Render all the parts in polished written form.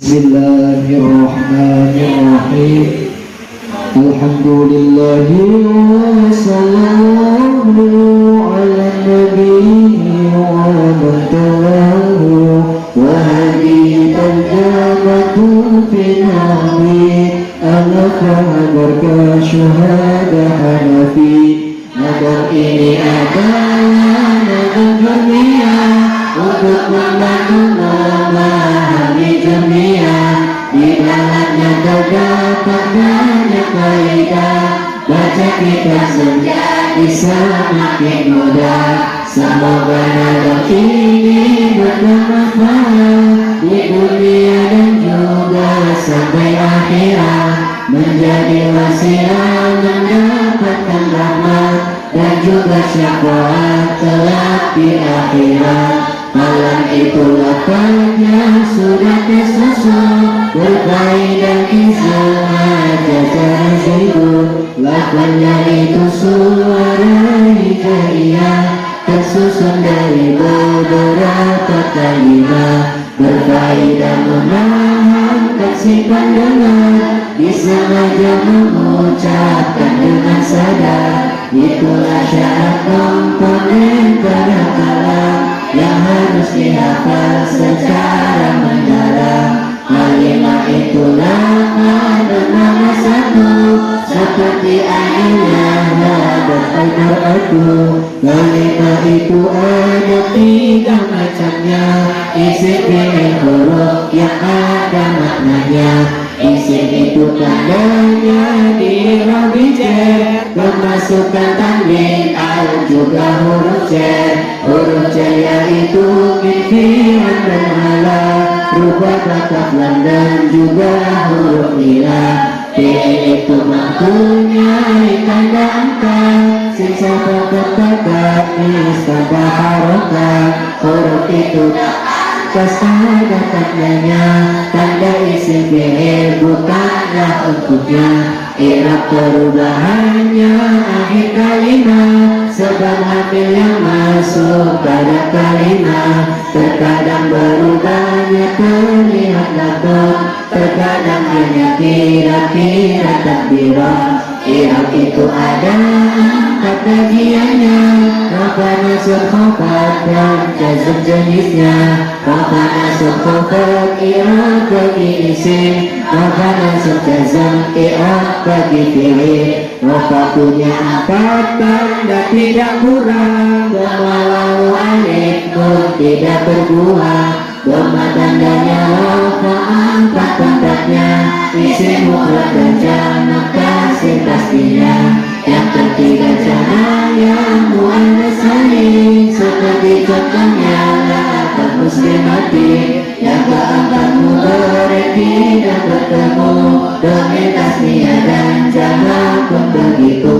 Bismillahirrahmanirrahim. Alhamdulillah wa sallallahu ala nabiyyi wa man tabi'ahu wa hadihi tarjamatu fi nabi al-qadarka syuhada hanafi. Nadar ini adalah nadar dunia untuk membantu memahami dunia. Di dalamnya terdapat banyak faedah. Baca kitab menjadi semakin mudah. Semoga nadar ini bermanfaat di dunia dan juga sampai akhirat, menjadi wasilah mendapatkan rahmat dan juga syafaat kelak di akhirat. Malam itu lapangnya sudah tersusun, berfaedah kisah ajaran hidup. Lapangnya itu suara hijaiyah, tersusun dari beberapa kalimat, berfaedah memahamkan si pendengar, disengaja mengucapkan dengan sadar. Itulah syarat komponen pada kalam yang harus dihafal secara mendalam. Kalimat itulah ada nama satu, seperti airnya ada Al-Qur'an. Kalimat itu ada 3 macamnya, isim fi'il huruf yang ada maknanya. Isim itu tandanya di rabi jar, kemasukan tanwin al juga huruf jar. Huruf jar yaitu min fi'il dan ala, rubah kata dan juga huruf ila. Fi'il itu mempunyai tanda angka, sisa kata tanpa harokat. Huruf itu pas ada tandanya, tanda isim fi'il bukanlah untuknya. I'rab perubahannya akhir kalimat, sebab hamil yang masuk pada kalimat. Terkadang berubahnya terlihat lakob, terkadang hanya kira-kira takbiran. I'rab itu ada 4 bagiannya, rafa, nasab, khafat dan jazm jenisnya. Rafa, nasab, khafat i'rab bagi isim, rafa, nasab, jazm i'rab bagi fi'il. Rafa punya 4 tanda tidak kurang, dhamma, wawu, alif, nun tidak berbuah. Dhamma tandanya rafa 4 tempatnya, isim mufrad dan jamak kasih pastinya. Yang ketiga jamak yang muannas salim, seperti contohnya lafaz muslimati. Yang keempat mudhari tidak bertemu, domir tasniyah dan jamak pun begitu.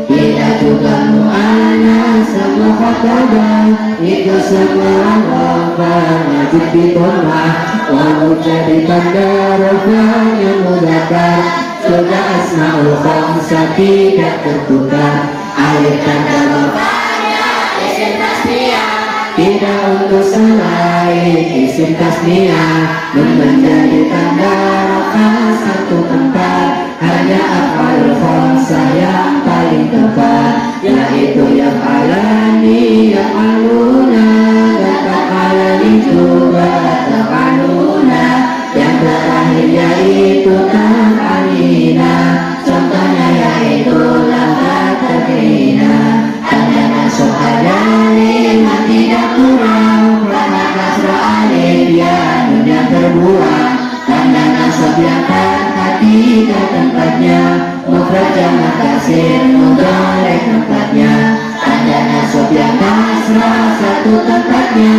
Tidak juga muannas mukhatabah, itu semua rafa wajib ditolak. Walau jadi tanda rafa yang mudzakkar, juga asmaul khamsah tidak tertukar. Alif tanda rafanya isim tasniyah, tidak untuk selain isim tasniyah. Menjadi tanda rafa 1 tempat, hanya af'alul khamsah yang paling tepat, yaitu yang alani, yang aluna, dan taf'alani juga taf'aluna. Yang terakhir yaitu taf'alina, contohnya yaitu lafaz tadrina. Tanda nasab ada 5 tidak kurang, fathah kasrah alif ya nun yang terbuang. Tanda nasab yang fathah 3 tempatnya, mufrad jamak taksir mudhari tempatnya. Tanda nasab yang kasrah 1 tempatnya,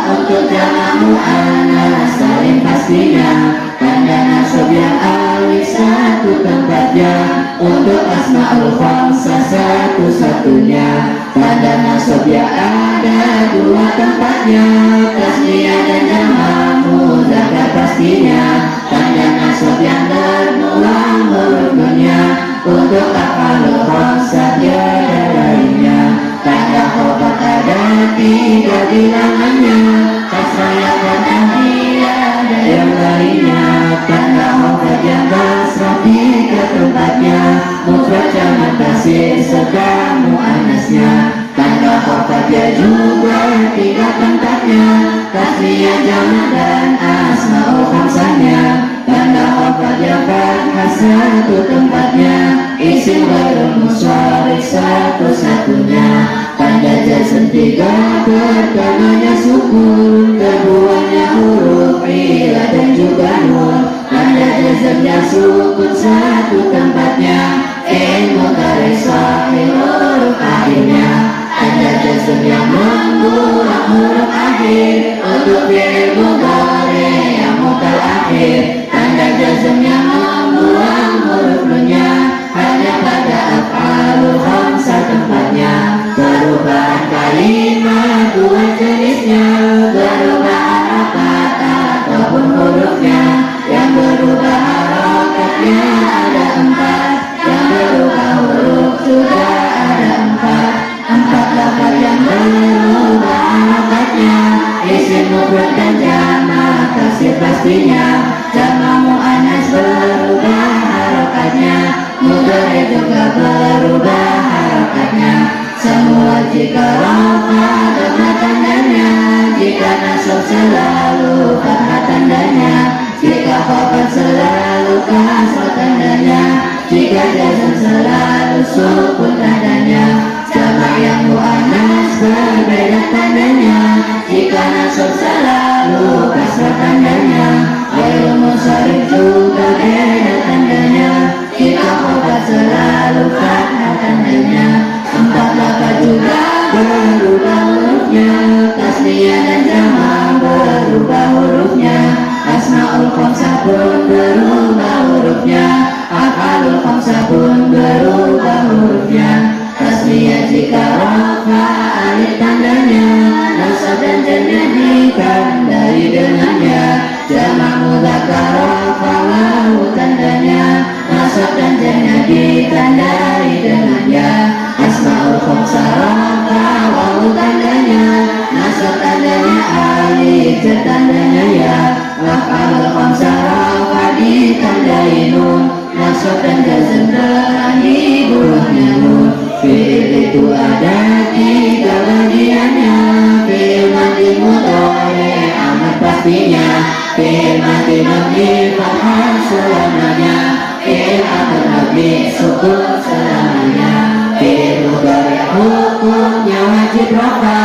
untuk jamak muannas salim pastinya. Tanda nasab yang alif 1 tempatnya, untuk asmaul khamsah satu-satunya. Tanda nasab yang ada 2 tempatnya, tasniyah dan jamak mudzakkar pastinya. Tanda nasab yang berulang huruf nunnya, untuk af'alul khamsah tiada lainnya. Tanda khobar ada 3 bilangannya, kasrah yang ada yang lainnya. dia juga tiga tempatnya, tasniyah jamak dan asmaul khamsanya. Tanda hafal jabat satu tempatnya, isim ghairul munsharif satu-satunya. Tanda jazm tiga pertamanya sukun, keduanya huruf ila dan juga nun. Tanda jazmnya sukun satu tempatnya, mudhari sahih huruf akhirnya. Tanda jazm yang mengulang huruf akhir untuk fi'il mudhari yang mutal akhir. Tanda jazm yang membuang huruf nunnya hanya pada af'alul khamsah tempatnya. Perubahan kalimat dua jenisnya, berubah harakat ataupun hurufnya. Yang berubah harakatnya ada empat, yang berubah huruf juga ada empat. Empat lafaz yang berubah harakatnya, isim mufrad dan jamak taksir pastinya. Jamak muannas berubah harakatnya, mudhari juga berubah harakatnya. Semua jika rafa dengan tandanya, jika nasab selalu fathah tandanya, jika khafad selalu kasrah tandanya, jika jazm selalu sukun tandanya. Jamak yang muannas berbeda tandanya, jika nasab selalu kasrah tandanya. Ghairul munsharif juga beda tandanya, jika khafad selalu fathah tandanya. Empat lafaz juga berubah hurufnya, tasniyah dan jamak berubah hurufnya. Asmaul khamsah pun berubah hurufnya, af'alul khamsah pun berubah hurufnya. Tasniyah jika rafa alif tandanya, nasab dan jarnya ditandai dengannya. Jamak mudzakkar rafa wawu tandanya, nasab dan jarnya ditandai dengannya. Asmaul khamsah rafa wawu tandanya, nasab tandanya alif jar tandanya ya. Af'alul khamsah rafa ditandai nun, nasab dan jazm terakhir buahnya nun. Fi'il itu ada tiga bagiannya, fi'il madhi mudhari amat pastinya, fi'il madhi mabni fathah selamanya, fi'il amr mabni sukun selamanya. Fi'il mudhari hukumnya wajib rafa,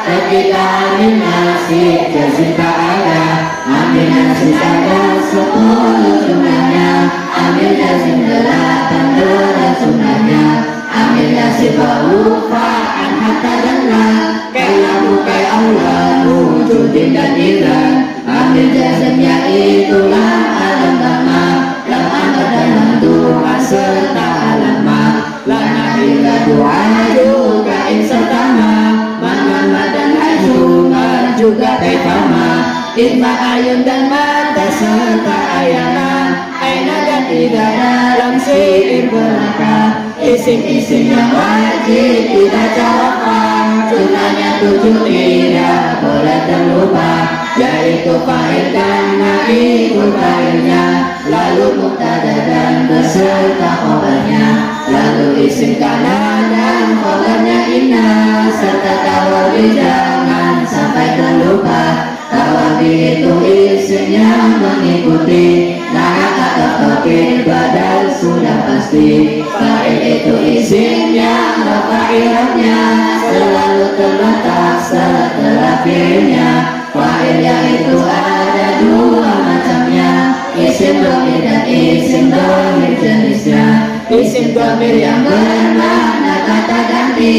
ketika amil nasib jazm tak ada. Amil nasib ada 10 jumlahnya, amil jazm 18 jumlahnya. Amil nasib bau fa'an hatta dan la, kailahu kai Allah wujudin dan ilan. Amil jazmnya itulah alam lama, lam amr dan lam du'a serta alama. Lam nahila du'a juga serta ma, man dan hajungan juga kaifama. Itma ayun dan mata serta ayana, aina dan tidak dalam syair belaka. Isim-isim yang wajib dibaca rafa, sunahnya 7 tidak boleh terlupa, yaitu fa'il dan naibul fa'ilnya, lalu mubtada dan beserta khabarnya, lalu isim kana dan khabarnya inna, serta tawabi jangan sampai terlupa. Tawabi itu isim yang mengikuti, nah kata tauhid badal sudah pasti. Fa'il itu isim yang fa'ilannya selalu terletak setelah fi'ilnya. Fa'il yang itu ada 2 macamnya, isim dhamir dan isim dhamir jenisnya. Isim dhamir yang bermakna kata ganti,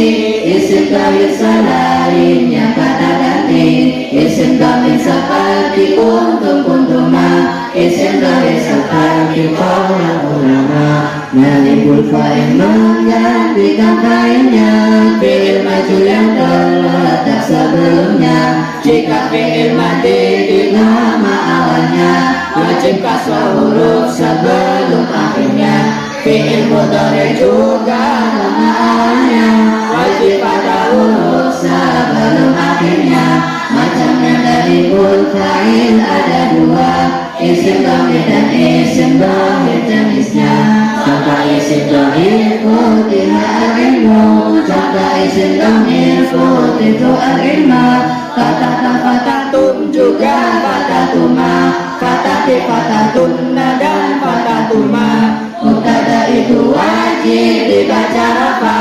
isim dhamir selainnya kata ganti. Isim dhamir seperti kuntum kuntuma, isim dhamir seperti qala ulama. Naibul fa'il menggantikan fa'ilnya, fi'il majhul yang terletak sebelumnya. Jika fi'il madhi di nama awalnya, wajib kasrah huruf sebelum akhirnya. Fi'il mudhari juga nama awalnya, wajib pada huruf sebelum akhirnya. Macamnya dari Waibul fa'il ada dua, isim dhamir dan isim dhamir jenisnya. Contoh isim dhamir kutiha al-ilmu, contoh isim dhamir kutitu al-ilma. Fatatun juga fatatuma, fatati fatatunna dan fatatuma. Mubtada itu wajib dibaca rafa,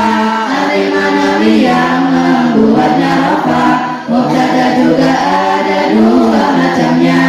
alif manawi yang membuatnya rafa. Mubtada juga ada dua macamnya,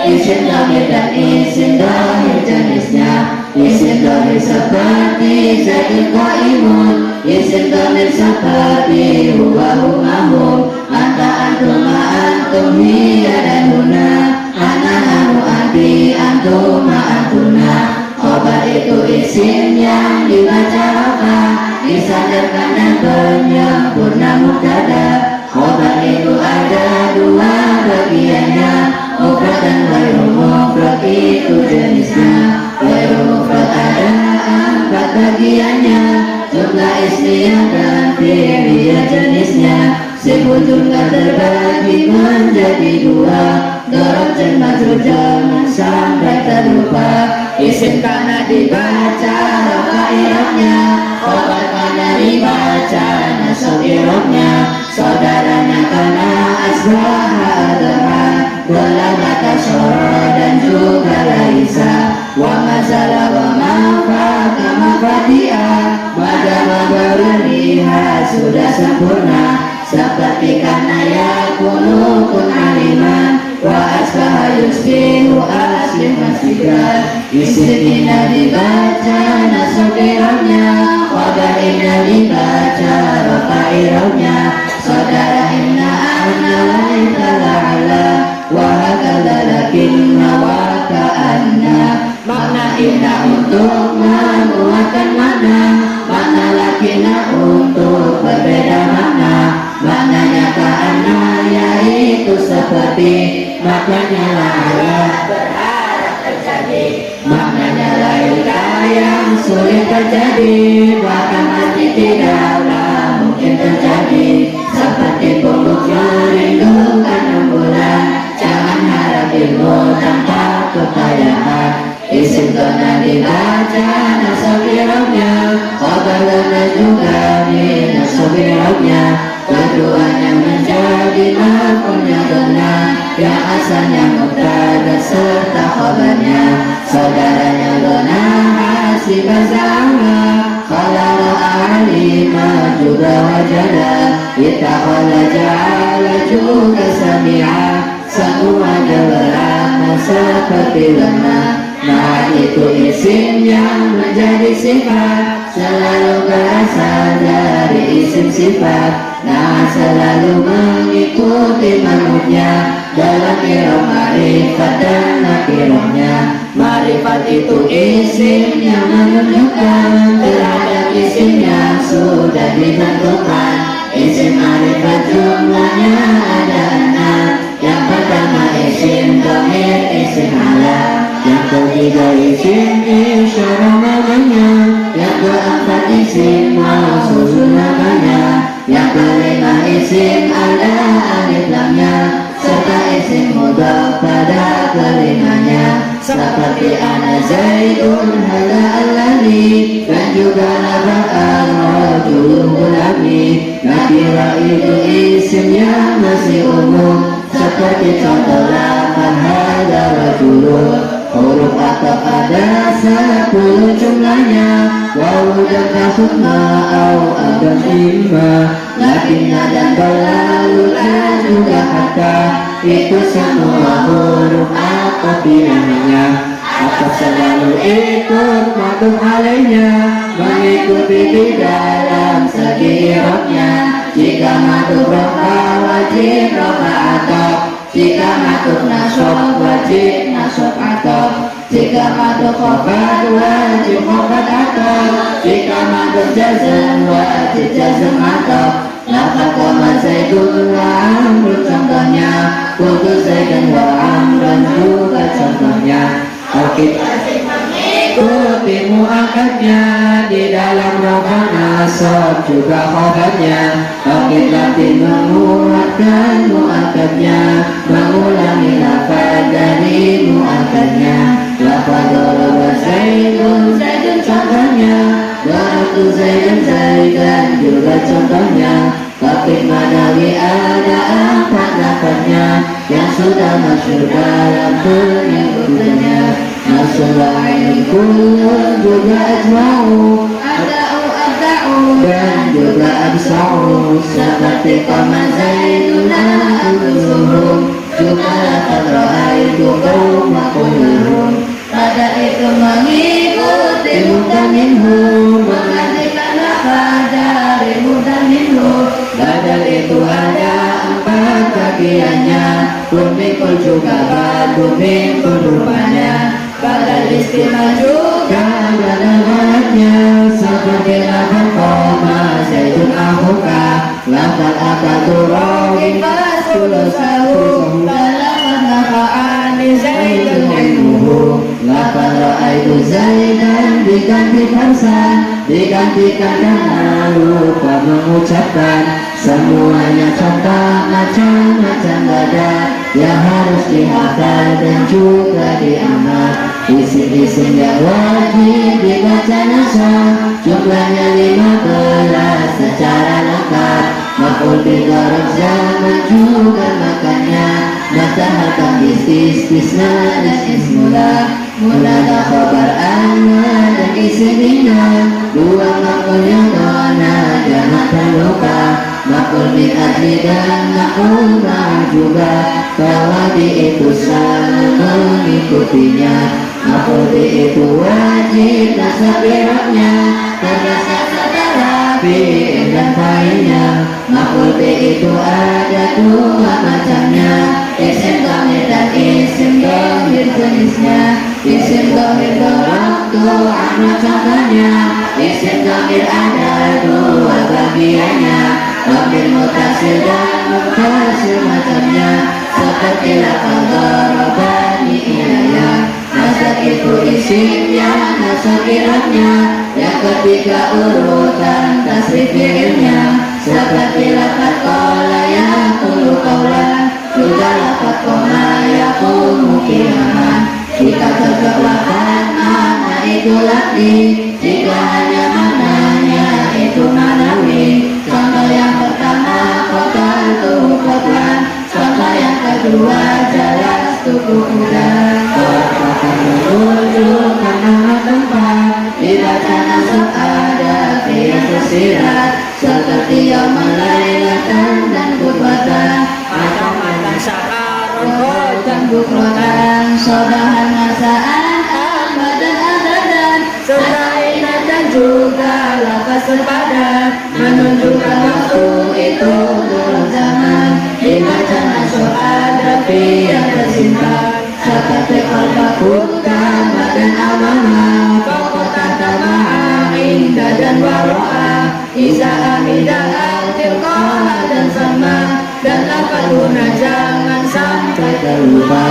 isim dhamir dan isim dhamir jenisnya. Isim dhamir seperti zaidun qaimun, isim dhamir seperti huwa humahum, anta antuma antum hiya dan huna, ana nahnu anti antum antuna. Khobar itu isim yang dibaca rafa, disandarkan dan penyempurna mubtada. Khobar itu ada dua bagiannya, mufrad dan ghairu mufrad itu jenisnya. Ghairu mufrad ada empat bagiannya, jumlah ismiyah dan fi'liyah jenisnya. Sifat jumlah terbagi menjadi dua, dorob dan majrur jangan sampai terlupa. Isim karena dibaca rafa i'rabnya, khobar karena dibaca nasab i'rabnya. Saudaranya karena asbaha adha, golabata syara dan juga laisa. Wa masalah wa mafaka mafatiha, madama baru lihat sudah sempurna. Seperti karena yakunu kun aliman, wa asbaha yusbihu aslim masjidah. Isim inna dibaca nasab i'rabnya, khobar inna dibaca rafa i'rabnya. Saudara inna anna laita la'ala, wa hakadha lakinna wa ka'anna. Makna inna untuk menguatkan makna, makna lakinna untuk berbeda makna. Maknanya ka'anna yaitu seperti, maknanya la'ala berharap terjadi. Maknanya laita yang sulit terjadi, bahkan mati tidaklah mungkin terjadi. Seperti pupuk merindukan rembulan, jangan harap ilmu tanpa kekayaan. Isim karena dibaca nasab i'rabnya, khobar karena juga dinasab i'rabnya. Keduanya menjadi maf'ulnya benar, yang asalnya mubtada serta khobarnya. Saudaranya gona hasib za'ama, khalala alima juga wajada, itakhala ja'ala juga sami'a. Semuanya berlaku seperti lena. Nah itu isim yang menjadi sifat, selalu berasal dari isim sifat. Nah selalu mengikuti manutnya dalam i'rab ma'rifat dan nakirahnya. Ma'rifat itu isim yang menunjukkan terhadap isim yang sudah ditentukan. Isim ma'rifat jumlahnya ada 6. Yang pertama isim dhamir, isim alam. Yang ketiga isim isyarah namanya. Yang keempat isim mausul namanya. Yang kelima isim ada alif lamnya, serta isim mudhaf pada kelimanya. Seperti ana zaidun hadza alladhi, dan juga lafaz ar-rajul gulami. Nakira itu isim yang masih umum, seperti contoh lafaz hadza rajulun. Huruf ataf ada 10 jumlahnya, wawu dan kafut ma'au adam imma, lakinna dan balalu la juga hatta. Itu semua huruf ataf namanya. Ataf selalu ikut ma'tuf alaihnya, mengikuti di dalam segi i'rabnya. Jika ma'tuf rafa wajib rafa ataf, jika ma'tuf nasab wajib nasab ataf, jika ma'tuf khafad wajib khafad ataf, jika ma'tuf jazm wajib jazm ataf. Lafaz kama zaidun wa amrun contohnya, kuntu zaidan wa amrun juga contohnya. Kita mengikuti muakadnya di dalam rokan nasab juga khobarnya. Fakir latih menguatkan muakadnya, mengulangi lafaz dari muakadnya. Lafaz doroba Zaidun, Zaidun contohnya. Doratu Zaidan juga contohnya. Fakir manawi ada 4 lafaznya yang sudah masyhur dalam penyebutannya. Nasrullah kulun juga ajma'u, dan juga absa'u, seperti kama Zaiduna anfusuhum, juga lafaz ra'aitu qauma kulluhum. Pada itu mengikuti mutaminhum, menggantikan lafaz dari mutaminhum. Badal itu ada 4 bagiannya, kumikul juga kumikul rupanya. Badal istilah juga badal-badalnya, seperti lafaz koma Zaidun ahuka, lafaz akaturogin fasulusahu, dan lafaz nafa'ani Zaidun ilmuhu. Lafaz ra'aitu Zaidan diganti farsan, digantikan karena lupa mengucapkan. Semuanya contoh macam-macam bada yang harus dihafal dan juga diamal. Isim-isim yang wajib dibaca nasab, jumlahnya 15 secara lengkap. Maf'ul bi dharab zaman juga makannya. Matahakam istisna dan ismula, munada khabar anna dan isimina. 2 maf'ul yang dona jangan terlupa. Maf'ul bi adli dan maf'ul ma'ah juga, kawabi itu selalu mengikutinya. Maf'ul bi itu wajib nasab i'rabnya, terletak setelah fi'il dan fa'ilnya. Maf'ul bi itu ada 2 macamnya, isim dhamir dan isim dhamir jenisnya. Isim dhamir dorabtu anna contohnya, isim dhamir ada 2 bagiannya, dhamir mutasil dan mutasil macamnya, seperti lafaz darabani ilayya. Nasab itu isimnya, nasab i'rabnya, yang ketiga urutan tasrif fi'ilnya, seperti lafaz qala yaqulu qawlan, juga lafaz qama yaqumu qiyaman. Jika cocok lafaz mana itu lafzi, jika hanya maknanya itu manawi. Contoh yang pertama qataltu qatlan, contoh yang kedua jalastu qu'udan. Kata menunjukkan nama tempat, dibaca nasab ada fi'il tersirat, seperti yaumul lailatan dan bukrotan, atau matan sa'ar dan bukrotan. Sobahan masaan ahmad dan adadan, selain dan juga lafaz sepadan, menunjukkan waktu itu turun zaman. Dibaca nasab ada fi'il tersimpan, seperti qalbakut kama dan amama, fakotan tama'a inda dan waro'a, isa amidah al-tilqaha dan sama, dan lafaz guna jangan sampai terlupa.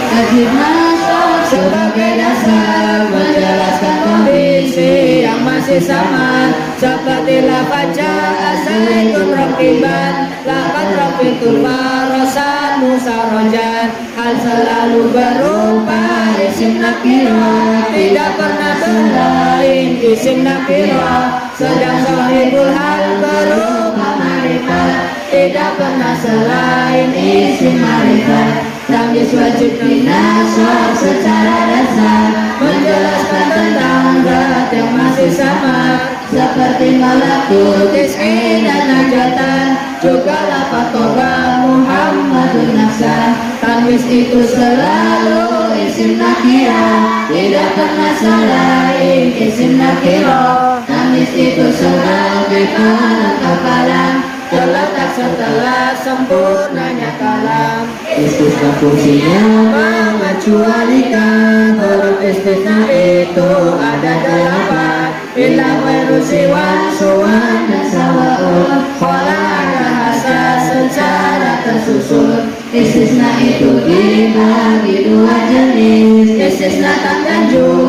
Wajib masuk sebagai dasar, menjelaskan kondisi yang masih sama, seperti lafaz ja'a Zaidun raqiban, lafaz raqitul farasan musarojan. Hal selalu berupa isim nakirah, tidak pernah selain isim nakirah. Sedang sahibul hal berupa ma'rifat, tidak pernah selain isim ma'rifat. Tamyiz wajib dinasab secara dasar, menjelaskan tentang zat yang masih sama, seperti malaku tis'i dan najatan, juga lafaz toba Muhammadun nafsan. Tamyiz itu selalu isim nakirah, tidak pernah selain isim nakirah. Tamyiz itu sebagai pelengkap kalam, terletak setelah sempurnanya kalam. Istisna fungsinya mengecualikan, huruf istisna itu ada 8, bila ghairu siwan, suwan dan sawa'un, khola ada hasa secara tersusun. Istisna itu dibagi 2 jenis, istisna tam dan jum,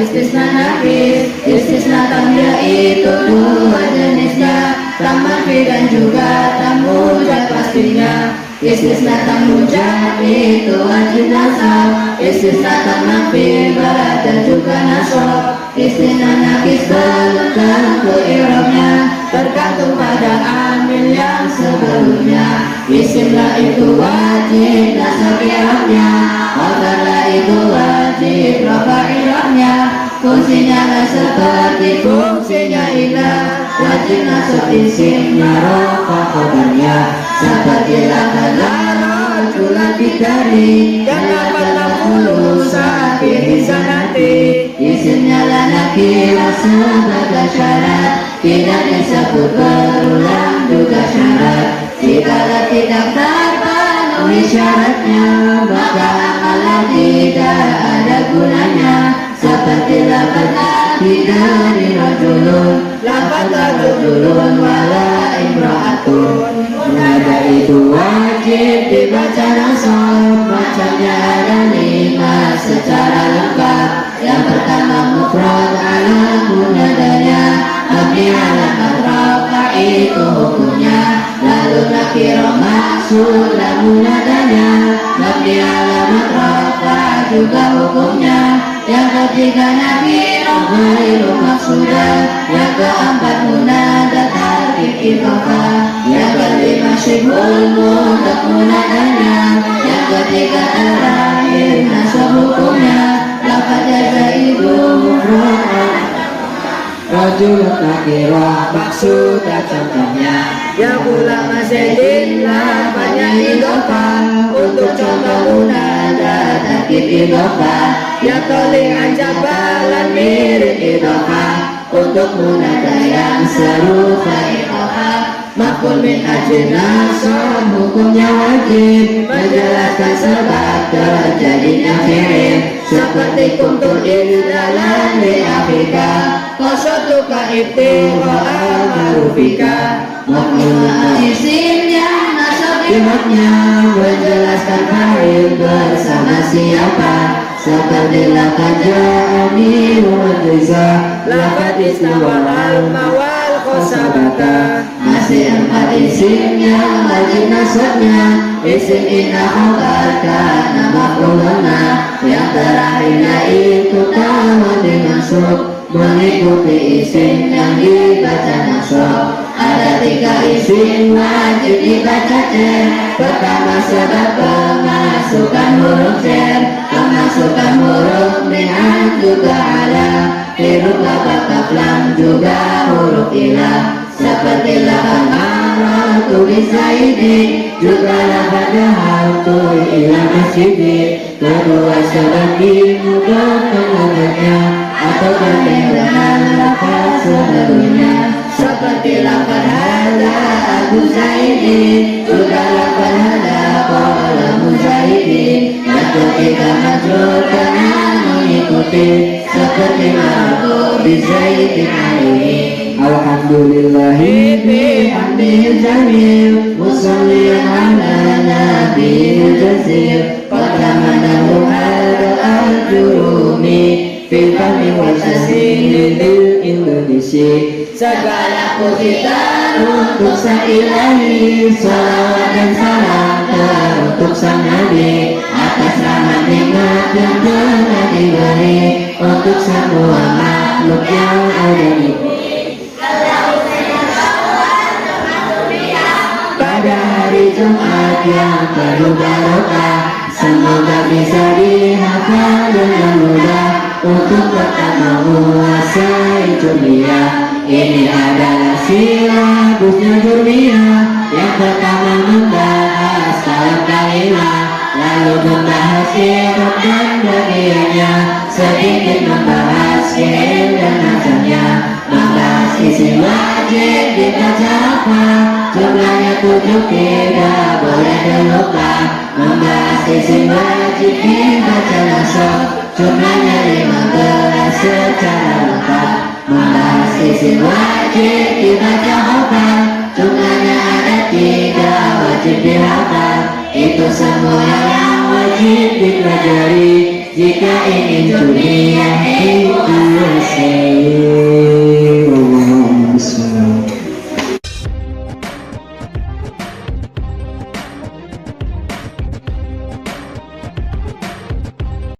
istisna nafis. Istisna tam yaitu dua jenisnya, tam manfi dan juga tam mujad pastinya. Istisna tam mujad itu wajib nasab, istisna tam manfi berada juga nasab. Istisna nafis belum tentu i'rabnya, tergantung pada amil yang sebelumnya. Isimlah itu wajib nasab i'rabnya, khobarlah itu wajib rafa i'rabnya. Fungsinya lah seperti fungsinya ilah, wajib nasab isimnya rafa khobarnya. Seperti lafaz rajulan bidari dan lafaz lafulu safi sanati. Isimnya lah nakirah sebagai syarat, tidak disebut berulang juga syarat. Jikalau tidak terpenuhi syaratnya, maka amalan tidak ada gunanya. Seperti lafaz bidari rajulun, lafaz rajulun wala imra'atun. Munada itu wajib dibaca nasab, bacanya ada 5 secara lengkap. Yang pertama mufrad ala munadanya, mabni ala matrafa itu hukumnya. Lalu nakirah maksud la munadanya, mabni ala matrafa juga hukumnya. Yang ketiga nakirah ghairu maksudah, yang keempat munada tarkib idhofah, yang kelima syibhul mudhaf munadanya, yang ketiga terakhir nasab hukumnya. Lafaz Zaidu mufrad rajulun nakirah maksud contohnya. Yang ulama Zaidin lafaznya idhofah, untuk contoh munada tarkib idhofah. Yang toling jabalan mirip idhofah, untuk munada yang serupa idhofah. Maf'ul min ajli nasab hukumnya wajib, menjelaskan sebab terjadinya fi'il. Seperti kuntu idalan li Afrika, qasatuka ibtigha'a ma'rufika. Maf'ul isim yang nasab imatnya, menjelaskan fa'il bersama siapa. Seperti lafaz ja'ani wa jaza, lafaz istawa al-mawal khosabata. Masih 4 isim yang wajib nasabnya, isim inna khobar kana maf'uluna. Yang terakhirnya itu kalau dimasuk, mengikuti isim yang dibaca nasab. Ada 3 isim wajib dibaca cer. Pertama sebab pemasukan huruf cer, pemasukan huruf dengan juga ada, huruf lafaz kaflam juga huruf ilah. Seperti lafaz maratu bisaidi, juga lafaz dhahabtu ila masjidi. Kedua sebab dimudahkannya, atau dengan lafaz sebelumnya. Seperti lafaz hadza Abu Zaidin, juga lafaz hadza qala Muzaidin. Yang ketiga majrur dengan mengikuti, seperti maratu bisaidi alaihi. Alhamdulillahi bihamdihil jamil, musalliyan ala nabiyil jazil. Qadamanahu hada al-jurumi, fil fahmi wal tasdid lil Indonesia. Segala pujian untuk sang ilahi, salawat dan salam teruntuk sang nabi. Atas rahmat nikmat yang telah diberi untuk semua makhluk yang ada di bumi. Pada hari Jumat yang penuh barokah, semoga bisa dihafal dengan mudah. Untuk pertama menguasai dunia, ini adalah silabusnya dunia. Yang pertama membahas kalam kalimah, lalu membahas i'rab dan bagiannya, sedikit membahas fi'il dan nazarnya, membahas isim wajib dibaca apa, jumlahnya 7 tidak boleh terlupa. Membahas isim wajib dibaca nasab, jumlahnya 15 secara lengkap. Membahas isim wajib dibaca apa, jumlahnya ada 3 wajib dihafal. Itu semua yang wajib dipelajari. Jika ingin dunia itu selesai.